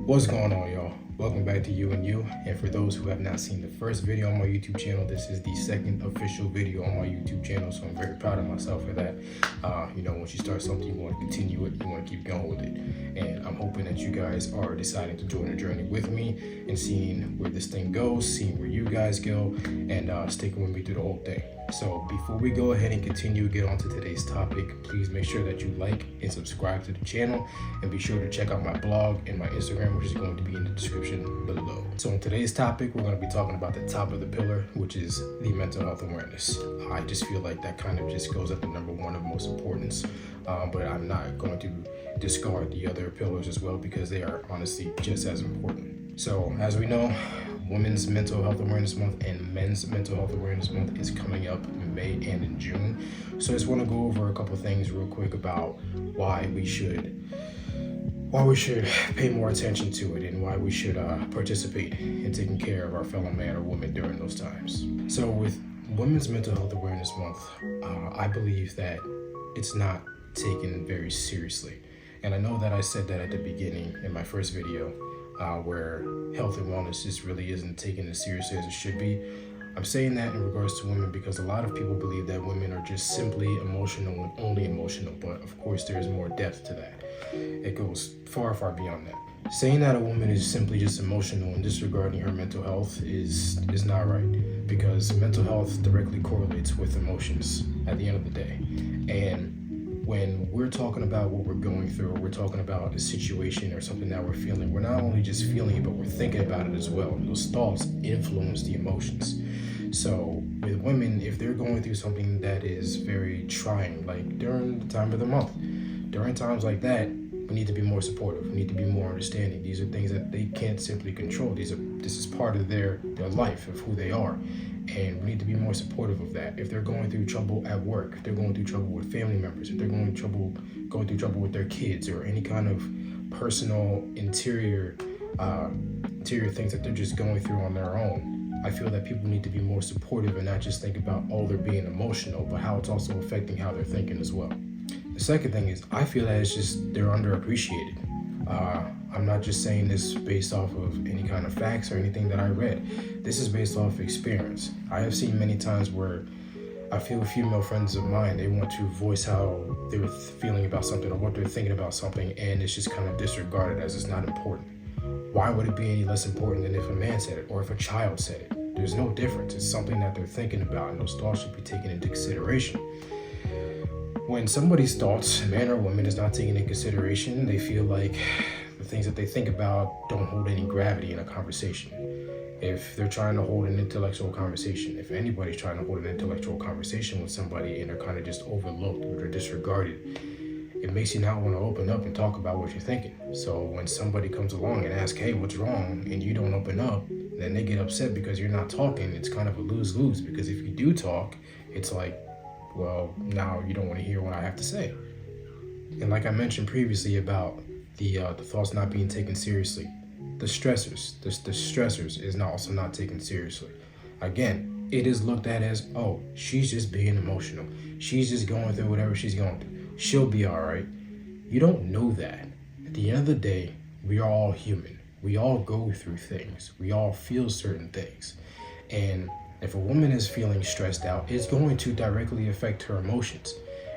What's going on, y'all? Welcome back to You and You. And for those who have not seen the first video on my YouTube channel, this is the second official video on my YouTube channel, so I'm very proud of myself for that. Once you start something, you want to continue it, you want to keep going with it. And I'm hoping that you guys are deciding to join the journey with me and seeing where this thing goes, seeing where you guys go, and sticking with me through the whole thing. So before we go ahead and continue to get on to today's topic, please make sure that you like and subscribe to the channel, and be sure to check out my blog and my Instagram, which is going to be in the description below. So in today's topic, we're going to be talking about the top of the pillar, which is the mental health awareness. I just feel like that kind of just goes at the number one of most importance, but I'm not going to discard the other pillars as well, because they are honestly just as important. So as we know, Women's Mental Health Awareness Month and Men's Mental Health Awareness Month is coming up in May and in June. So I just want to go over a couple things real quick about why we should pay more attention to it, and why we should participate in taking care of our fellow man or woman during those times. So with Women's Mental Health Awareness Month, I believe that it's not taken very seriously. And I know that I said that at the beginning in my first video, where health and wellness just really isn't taken as seriously as it should be. I'm saying that in regards to women because a lot of people believe that women are just simply emotional and only emotional, but of course there's more depth to that. It goes far, far beyond that. Saying that a woman is simply just emotional and disregarding her mental health is not right, because mental health directly correlates with emotions at the end of the day. And when we're talking about what we're going through, or we're talking about a situation or something that we're feeling, we're not only just feeling it, but we're thinking about it as well. And those thoughts influence the emotions. So with women, if they're going through something that is very trying, like during the time of the month, during times like that, we need to be more supportive. We need to be more understanding. These are things that they can't simply control. This is part of their life, of who they are. And we need to be more supportive of that. If they're going through trouble at work, if they're going through trouble with family members, if they're going through trouble with their kids, or any kind of personal interior things that they're just going through on their own, I feel that people need to be more supportive and not just think about, oh, they're being emotional, but how it's also affecting how they're thinking as well. The second thing is, I feel that it's just they're underappreciated. I'm not just saying this based off of any kind of facts or anything that I read. This is based off experience. I have seen many times where I feel female friends of mine, they want to voice how they're feeling about something or what they're thinking about something, and it's just kind of disregarded as it's not important. Why would it be any less important than if a man said it or if a child said it? There's no difference. It's something that they're thinking about, and those thoughts should be taken into consideration. When somebody's thoughts, man or woman, is not taken into consideration, they feel like the things that they think about don't hold any gravity in a conversation. If they're trying to hold an intellectual conversation, if anybody's trying to hold an intellectual conversation with somebody and they're kind of just overlooked or they're disregarded, it makes you not want to open up and talk about what you're thinking. So when somebody comes along and asks, hey, what's wrong? And you don't open up, then they get upset because you're not talking. It's kind of a lose-lose, because if you do talk, it's like, well, now you don't want to hear what I have to say. And like I mentioned previously about the thoughts not being taken seriously, the stressors is also not taken seriously. Again, it is looked at as, oh, she's just being emotional. She's just going through whatever she's going through. She'll be all right. You don't know that. At the end of the day, we are all human. We all go through things. We all feel certain things. And if a woman is feeling stressed out, it's going to directly affect her emotions,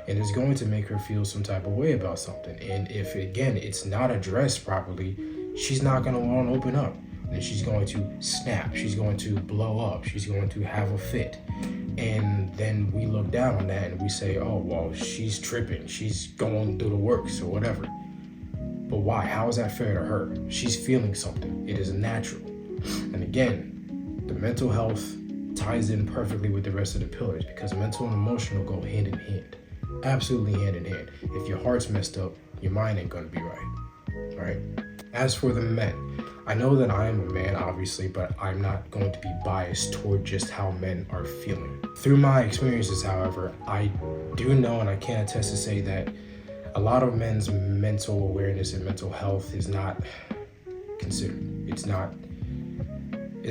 and it's going to make her feel some type of way about something. And if, again, it's not addressed properly, she's not going to want to open up. And she's going to snap. She's going to blow up. She's going to have a fit. And then we look down on that and we say, oh, well, she's tripping. She's going through the works or whatever. But why? How is that fair to her? She's feeling something. It is natural. And again, the mental health ties in perfectly with the rest of the pillars, because mental and emotional go hand in hand. Absolutely hand in hand. If your heart's messed up, your mind ain't gonna be right. Right? As for the men, I know that I am a man, obviously, but I'm not going to be biased toward just how men are feeling. Through my experiences, however, I do know, and I can attest to say, that a lot of men's mental awareness and mental health is not considered. It's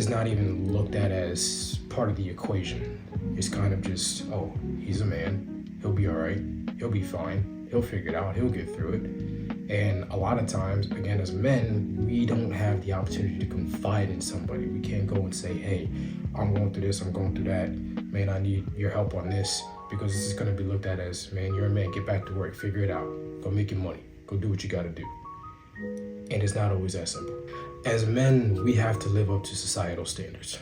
not even looked at as part of the equation. It's kind of just, oh, he's a man, he'll be all right, he'll be fine, he'll figure it out, he'll get through it. And a lot of times, again, as men, we don't have the opportunity to confide in somebody. We can't go and say, hey, I'm going through this, I'm going through that. Man, I need your help on this, because this is going to be looked at as, man, you're a man, get back to work, figure it out, go make your money, go do what you got to do. And it's not always that simple. As men, we have to live up to societal standards.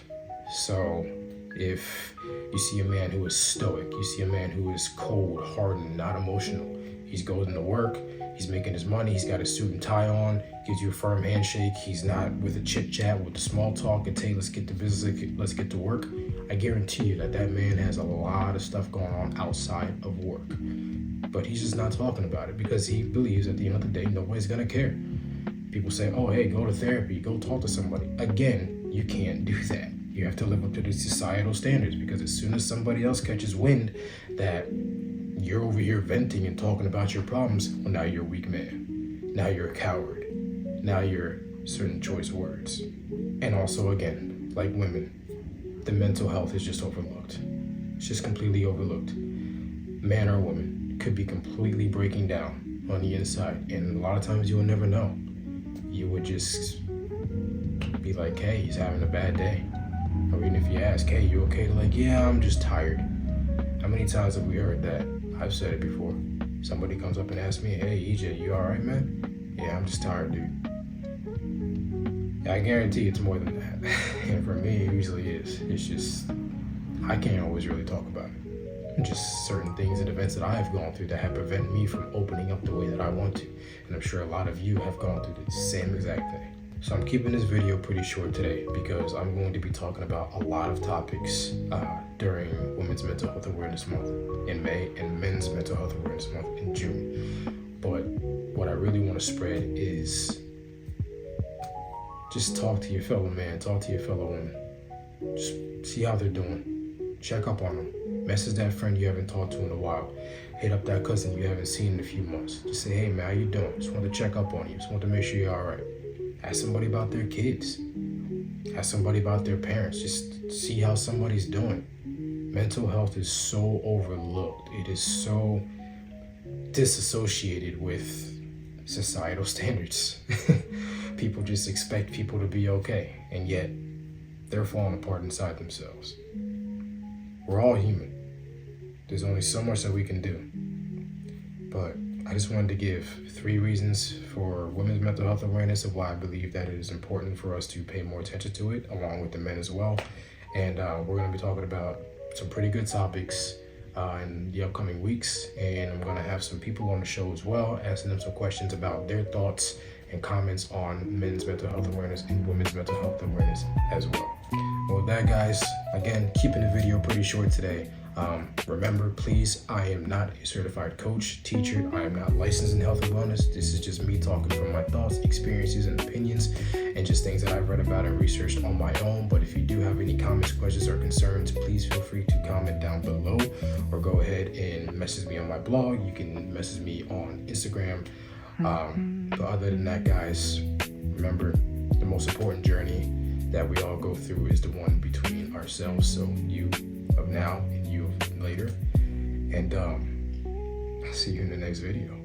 So if you see a man who is stoic, you see a man who is cold, hardened, not emotional, he's going to work, he's making his money, he's got a suit and tie on, gives you a firm handshake, he's not with a chit chat, with the small talk, and hey, let's get to business, let's get to work. I guarantee you that man has a lot of stuff going on outside of work. But he's just not talking about it because he believes at the end of the day, nobody's gonna care. People say, oh, hey, go to therapy, go talk to somebody. Again, you can't do that. You have to live up to the societal standards, because as soon as somebody else catches wind that you're over here venting and talking about your problems, well, now you're a weak man. Now you're a coward. Now you're certain choice words. And also, again, like women, the mental health is just overlooked. It's just completely overlooked. Man or woman could be completely breaking down on the inside, and a lot of times you will never know. You would just be like, hey, he's having a bad day. Or even if you ask, hey, you okay? They're like, yeah, I'm just tired. How many times have we heard that? I've said it before. Somebody comes up and asks me, hey, EJ, you all right, man? Yeah, I'm just tired, dude. I guarantee it's more than that. And for me, it usually is. It's just, I can't always really talk about it. Just certain things and events that I have gone through that have prevented me from opening up the way that I want to. And I'm sure a lot of you have gone through the same exact thing. So I'm keeping this video pretty short today because I'm going to be talking about a lot of topics during Women's Mental Health Awareness Month in May and Men's Mental Health Awareness Month in June. But what I really want to spread is just talk to your fellow man, talk to your fellow woman. Just see how they're doing. Check up on them. Message that friend you haven't talked to in a while. Hit up that cousin you haven't seen in a few months. Just say, hey man, how you doing? Just want to check up on you. Just want to make sure you're all right. Ask somebody about their kids. Ask somebody about their parents. Just see how somebody's doing. Mental health is so overlooked. It is so disassociated with societal standards. People just expect people to be okay, and yet they're falling apart inside themselves. We're all human. There's only so much that we can do. But I just wanted to give 3 reasons for women's mental health awareness of why I believe that it is important for us to pay more attention to it, along with the men as well. And we're going to be talking about some pretty good topics in the upcoming weeks. And I'm going to have some people on the show as well, asking them some questions about their thoughts and comments on men's mental health awareness and women's mental health awareness as well. Well, with that, guys, again, keeping the video pretty short today. Remember, please, I am not a certified coach, teacher. I am not licensed in health and wellness. This is just me talking from my thoughts, experiences, and opinions, and just things that I've read about and researched on my own. But if you do have any comments, questions, or concerns, please feel free to comment down below or go ahead and message me on my blog. You can message me on Instagram. But other than that, guys, remember, the most important journey that we all go through is the one between ourselves. So you of now and you of later. And I'll see you in the next video.